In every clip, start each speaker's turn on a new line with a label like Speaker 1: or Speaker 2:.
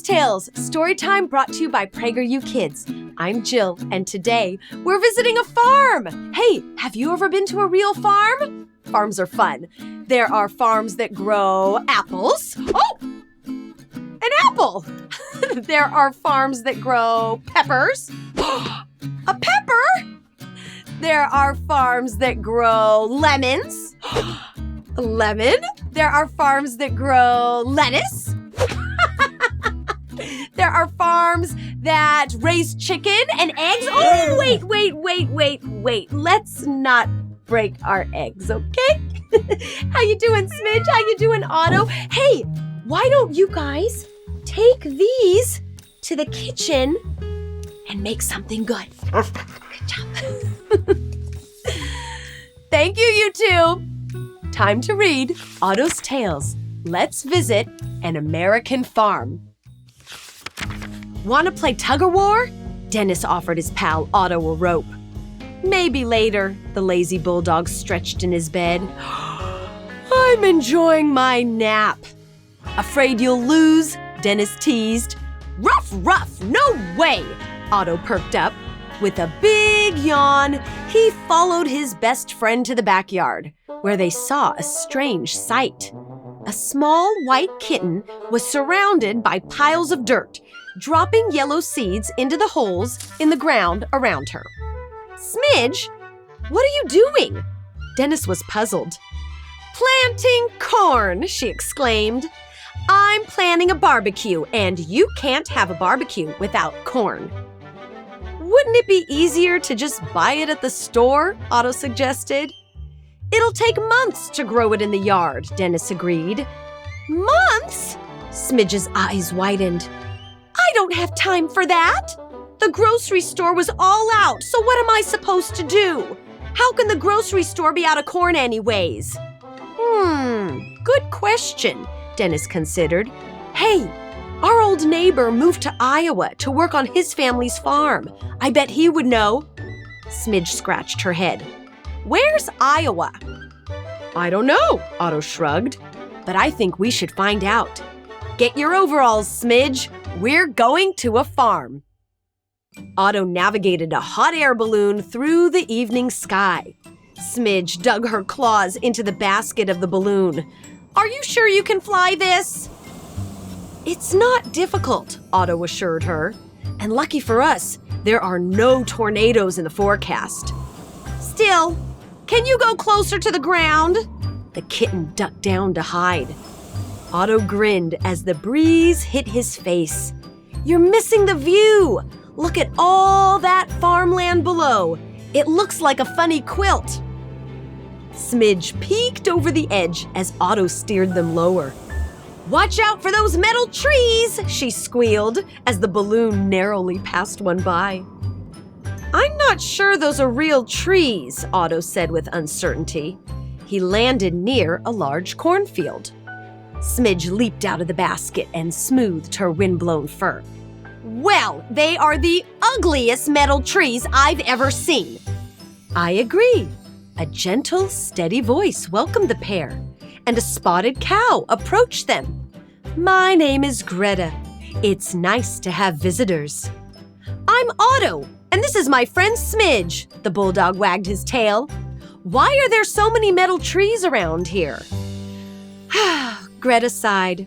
Speaker 1: Tales, Storytime brought to you by PragerU Kids. I'm Jill, and today we're visiting a farm. Hey, have you ever been to a real farm? Farms are fun. There are farms that grow apples. Oh, an apple. There are farms that grow peppers. A pepper. There are farms that grow lemons. Lemon. There are farms that grow lettuce. There are farms that raise chicken and eggs. Oh, wait. Let's not break our eggs, okay? How you doing, Smidge? How you doing, Otto? Hey, why don't you guys take these to the kitchen and make something good? Good job. Thank you two. Time to read Otto's Tales. Let's visit an American farm. Want to play tug-of-war? Dennis offered his pal Otto a rope. Maybe later, the lazy bulldog stretched in his bed. I'm enjoying my nap. Afraid you'll lose? Dennis teased. Ruff, no way! Otto perked up. With a big yawn, he followed his best friend to the backyard, where they saw a strange sight. A small white kitten was surrounded by piles of dirt, dropping yellow seeds into the holes in the ground around her. Smidge, what are you doing? Dennis was puzzled. Planting corn, she exclaimed. I'm planning a barbecue, and you can't have a barbecue without corn. Wouldn't it be easier to just buy it at the store? Otto suggested. It'll take months to grow it in the yard, Dennis agreed. Months? Smidge's eyes widened. I don't have time for that. The grocery store was all out, so what am I supposed to do? How can the grocery store be out of corn anyways? Good question, Dennis considered. Hey, our old neighbor moved to Iowa to work on his family's farm. I bet he would know. Smidge scratched her head. Where's Iowa? I don't know, Otto shrugged, but I think we should find out. Get your overalls, Smidge. We're going to a farm. Otto navigated a hot air balloon through the evening sky. Smidge dug her claws into the basket of the balloon. Are you sure you can fly this? It's not difficult, Otto assured her. And lucky for us, there are no tornadoes in the forecast. Still, can you go closer to the ground? The kitten ducked down to hide. Otto grinned as the breeze hit his face. You're missing the view. Look at all that farmland below. It looks like a funny quilt. Smidge peeked over the edge as Otto steered them lower. Watch out for those metal trees, she squealed as the balloon narrowly passed one by. I'm not sure those are real trees, Otto said with uncertainty. He landed near a large cornfield. Smidge leaped out of the basket and smoothed her windblown fur. Well, they are the ugliest metal trees I've ever seen. I agree. A gentle, steady voice welcomed the pair, and a spotted cow approached them. My name is Greta. It's nice to have visitors. I'm Otto, and this is my friend Smidge, the bulldog wagged his tail. Why are there so many metal trees around here? Greta sighed.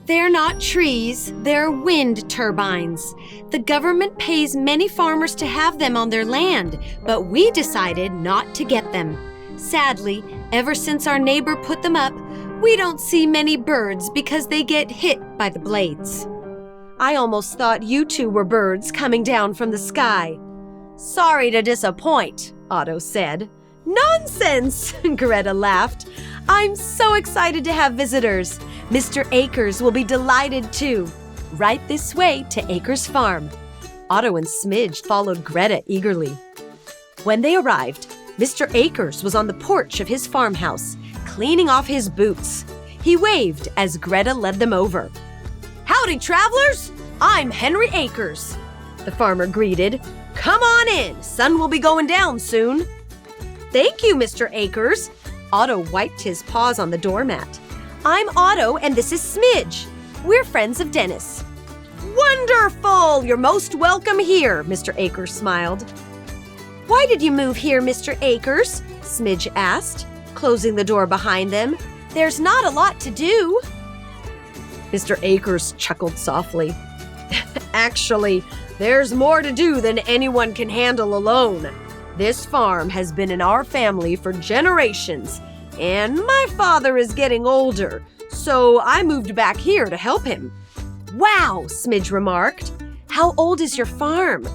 Speaker 1: They're not trees, they're wind turbines. The government pays many farmers to have them on their land, but we decided not to get them. Sadly, ever since our neighbor put them up, we don't see many birds because they get hit by the blades. I almost thought you two were birds coming down from the sky. Sorry to disappoint, Otto said. Nonsense, Greta laughed. I'm so excited to have visitors. Mr. Akers will be delighted too. Right this way to Akers Farm. Otto and Smidge followed Greta eagerly. When they arrived, Mr. Akers was on the porch of his farmhouse, cleaning off his boots. He waved as Greta led them over. Howdy, travelers! I'm Henry Akers, the farmer greeted. Come on in, sun will be going down soon. Thank you, Mr. Akers. Otto wiped his paws on the doormat. I'm Otto, and this is Smidge. We're friends of Dennis. Wonderful! You're most welcome here, Mr. Akers smiled. Why did you move here, Mr. Akers? Smidge asked, closing the door behind them. There's not a lot to do. Mr. Akers chuckled softly. Actually, there's more to do than anyone can handle alone. This farm has been in our family for generations, and my father is getting older, so I moved back here to help him. Wow, Smidge remarked. How old is your farm?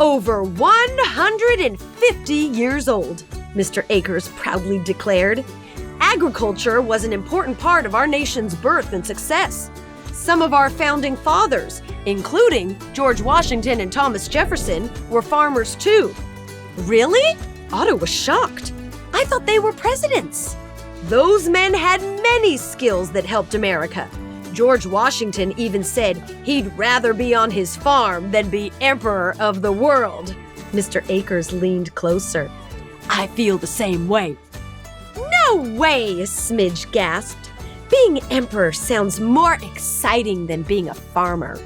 Speaker 1: Over 150 years old, Mr. Akers proudly declared. Agriculture was an important part of our nation's birth and success. Some of our founding fathers, including George Washington and Thomas Jefferson, were farmers too. Really? Otto was shocked. I thought they were presidents. Those men had many skills that helped America. George Washington even said he'd rather be on his farm than be emperor of the world. Mr. Akers leaned closer. I feel the same way. No way, Smidge gasped. Being emperor sounds more exciting than being a farmer.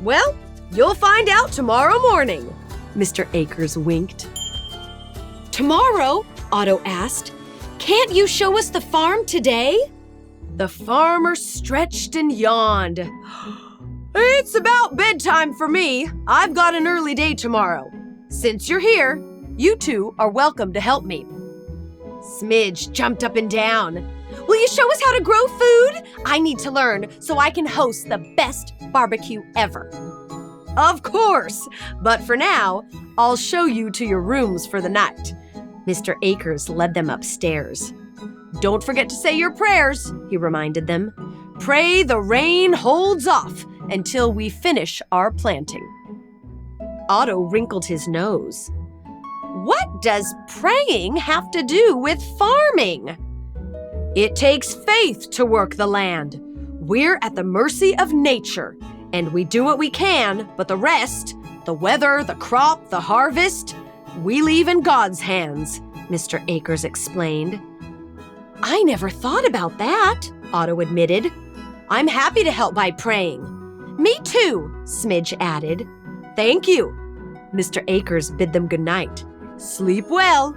Speaker 1: Well, you'll find out tomorrow morning, Mr. Akers winked. Tomorrow? Otto asked. Can't you show us the farm today? The farmer stretched and yawned. It's about bedtime for me. I've got an early day tomorrow. Since you're here, you two are welcome to help me. Smidge jumped up and down. Will you show us how to grow food? I need to learn so I can host the best barbecue ever. Of course, but for now, I'll show you to your rooms for the night. Mr. Akers led them upstairs. Don't forget to say your prayers, he reminded them. Pray the rain holds off until we finish our planting. Otto wrinkled his nose. What does praying have to do with farming? It takes faith to work the land. We're at the mercy of nature, and we do what we can, but the rest, the weather, the crop, the harvest, we leave in God's hands, Mr. Akers explained. I never thought about that, Otto admitted. I'm happy to help by praying. Me too, Smidge added. Thank you. Mr. Akers bid them good night. Sleep well.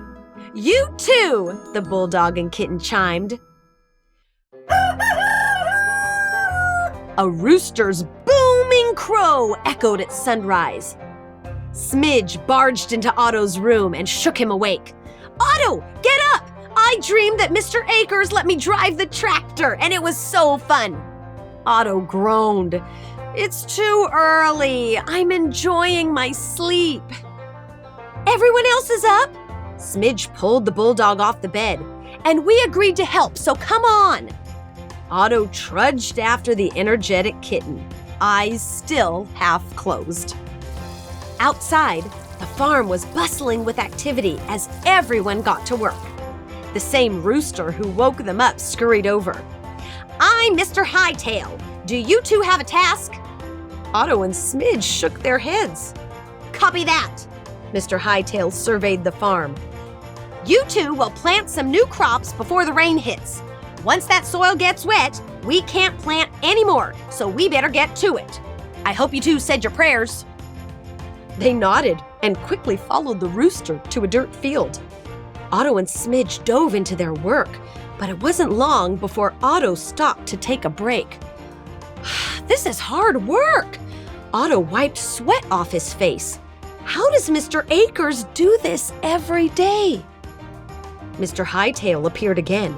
Speaker 1: You too, the bulldog and kitten chimed. A rooster's booming crow echoed at sunrise. Smidge barged into Otto's room and shook him awake. Otto, get up! I dreamed that Mr. Akers let me drive the tractor, and it was so fun. Otto groaned. It's too early. I'm enjoying my sleep. Everyone else is up? Smidge pulled the bulldog off the bed, and we agreed to help, so come on. Otto trudged after the energetic kitten, eyes still half closed. Outside, the farm was bustling with activity as everyone got to work. The same rooster who woke them up scurried over. I'm Mr. Hightail. Do you two have a task? Otto and Smidge shook their heads. Copy that. Mr. Hightail surveyed the farm. You two will plant some new crops before the rain hits. Once that soil gets wet, we can't plant anymore, so we better get to it. I hope you two said your prayers. They nodded and quickly followed the rooster to a dirt field. Otto and Smidge dove into their work, but it wasn't long before Otto stopped to take a break. This is hard work. Otto wiped sweat off his face. How does Mr. Akers do this every day? Mr. Hightail appeared again.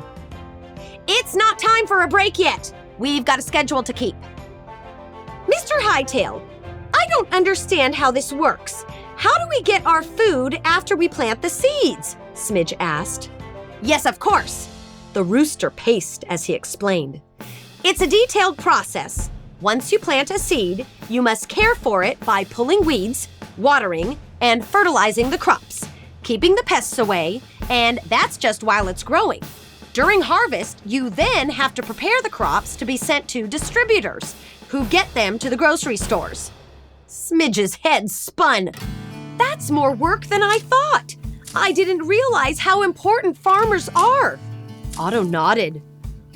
Speaker 1: It's not time for a break yet. We've got a schedule to keep. Mr. Hightail, I don't understand how this works. How do we get our food after we plant the seeds? Smidge asked. Yes, of course. The rooster paced as he explained. It's a detailed process. Once you plant a seed, you must care for it by pulling weeds, watering, and fertilizing the crops, keeping the pests away, and that's just while it's growing. During harvest, you then have to prepare the crops to be sent to distributors, who get them to the grocery stores. Smidge's head spun. That's more work than I thought. I didn't realize how important farmers are. Otto nodded.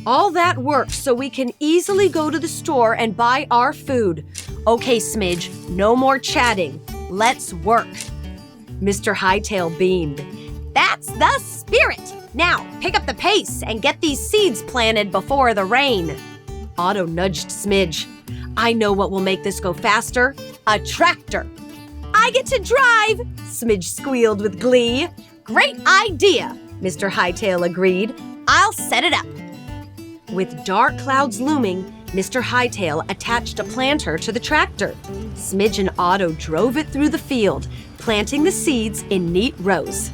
Speaker 1: All that work so we can easily go to the store and buy our food. Okay, Smidge, no more chatting. Let's work. Mr. Hightail beamed. That's the spirit! Now, pick up the pace and get these seeds planted before the rain. Otto nudged Smidge. I know what will make this go faster. A tractor. I get to drive, Smidge squealed with glee. Great idea, Mr. Hightail agreed. I'll set it up. With dark clouds looming, Mr. Hightail attached a planter to the tractor. Smidge and Otto drove it through the field, planting the seeds in neat rows.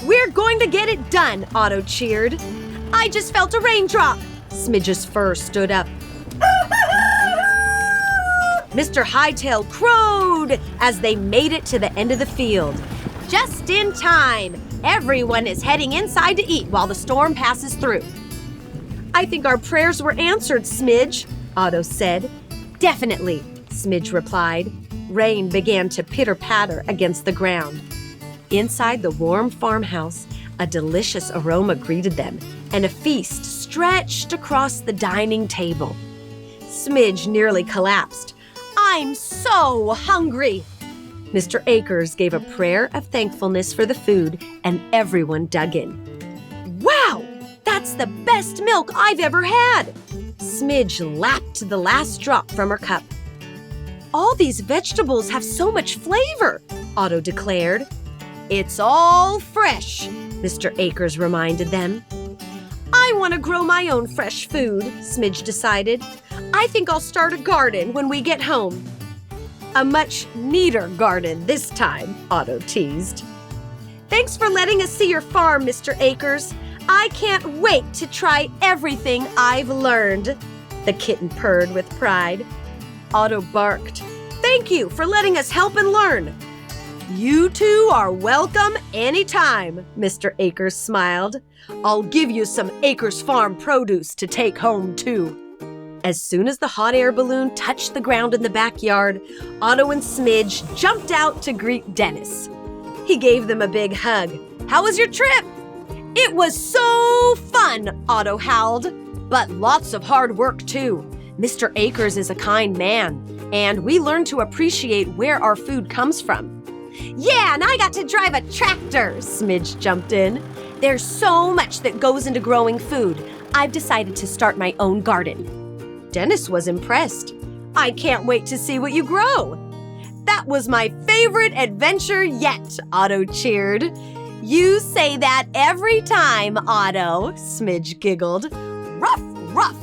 Speaker 1: We're going to get it done, Otto cheered. I just felt a raindrop. Smidge's fur stood up. Mr. Hightail crowed as they made it to the end of the field. Just in time. Everyone is heading inside to eat while the storm passes through. I think our prayers were answered, Smidge, Otto said. Definitely, Smidge replied. Rain began to pitter-patter against the ground. Inside the warm farmhouse, a delicious aroma greeted them, and a feast stretched across the dining table. Smidge nearly collapsed. I'm so hungry! Mr. Akers gave a prayer of thankfulness for the food, and everyone dug in. Wow! That's the best milk I've ever had! Smidge lapped the last drop from her cup. All these vegetables have so much flavor, Otto declared. It's all fresh, Mr. Akers reminded them. I want to grow my own fresh food, Smidge decided. I think I'll start a garden when we get home. A much neater garden this time, Otto teased. Thanks for letting us see your farm, Mr. Akers. I can't wait to try everything I've learned. The kitten purred with pride. Otto barked. Thank you for letting us help and learn. You two are welcome anytime, Mr. Akers smiled. I'll give you some Akers Farm produce to take home, too. As soon as the hot air balloon touched the ground in the backyard, Otto and Smidge jumped out to greet Dennis. He gave them a big hug. How was your trip? It was so fun, Otto howled. But lots of hard work, too. Mr. Akers is a kind man, and we learned to appreciate where our food comes from. Yeah, and I got to drive a tractor, Smidge jumped in. There's so much that goes into growing food. I've decided to start my own garden. Dennis was impressed. I can't wait to see what you grow. That was my favorite adventure yet, Otto cheered. You say that every time, Otto, Smidge giggled. Ruff, ruff.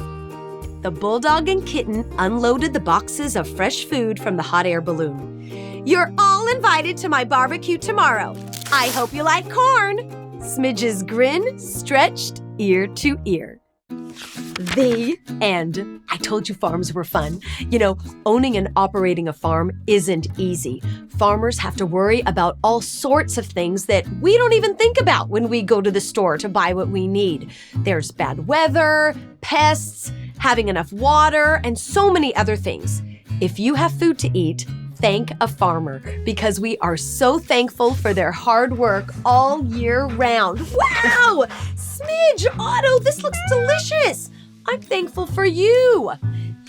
Speaker 1: The bulldog and kitten unloaded the boxes of fresh food from the hot air balloon. You're all invited to my barbecue tomorrow. I hope you like corn. Smidge's grin stretched ear to ear. The end. I told you farms were fun. You know, owning and operating a farm isn't easy. Farmers have to worry about all sorts of things that we don't even think about when we go to the store to buy what we need. There's bad weather, pests, having enough water, and so many other things. If you have food to eat, thank a farmer, because we are so thankful for their hard work all year round. Wow! Smidge, Otto, this looks delicious. I'm thankful for you.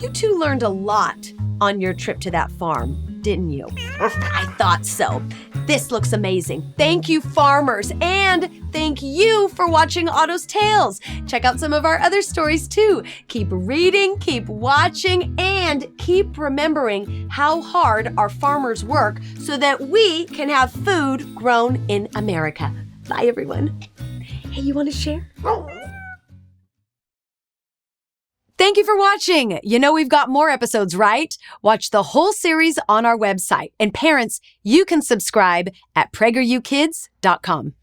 Speaker 1: You two learned a lot on your trip to that farm, didn't you? I thought so. This looks amazing. Thank you, farmers, and thank you for watching Otto's Tales. Check out some of our other stories too. Keep reading, keep watching, and keep remembering how hard our farmers work so that we can have food grown in America. Bye, everyone. Hey, you want to share? Thank you for watching. You know we've got more episodes, right? Watch the whole series on our website. And parents, you can subscribe at PragerUkids.com.